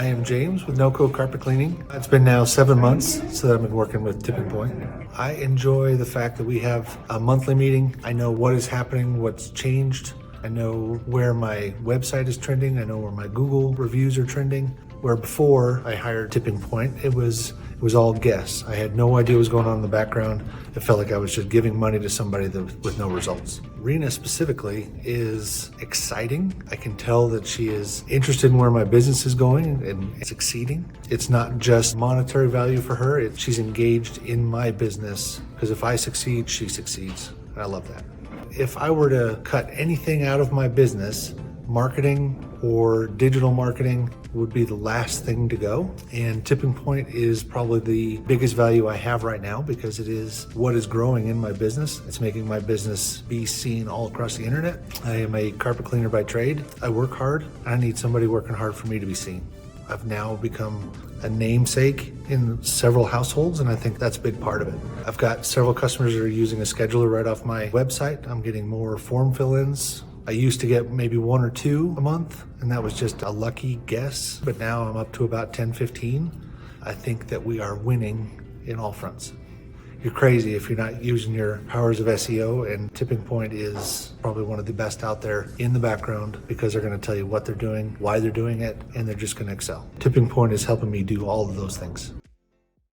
I am James with Noco Carpet Cleaning. It's been now 7 months since I've been working with Tipping Point. I enjoy the fact that we have a monthly meeting. I know what is happening, what's changed. I know where my website is trending. I know where my Google reviews are trending. Where before I hired Tipping Point, it was all guess. I had no idea what was going on in the background. It felt like I was just giving money to somebody with no results. Rena specifically is exciting. I can tell that she is interested in where my business is going and succeeding. It's not just monetary value for her. She's engaged in my business because if I succeed, she succeeds. And I love that. If I were to cut anything out of my business, marketing or digital marketing would be the last thing to go. And Tipping Point is probably the biggest value I have right now because it is what is growing in my business. It's making my business be seen all across the internet. I am a carpet cleaner by trade. I work hard. I need somebody working hard for me to be seen. I've now become a namesake in several households, and I think that's a big part of it. I've got several customers that are using a scheduler right off my website. I'm getting more form fill-ins. I used to get maybe 1 or 2 a month, and that was just a lucky guess, but now I'm up to about 10, 15. I think that we are winning in all fronts. You're crazy if you're not using your powers of SEO, and Tipping Point is probably one of the best out there in the background because they're going to tell you what they're doing, why they're doing it, and they're just going to excel. Tipping Point is helping me do all of those things.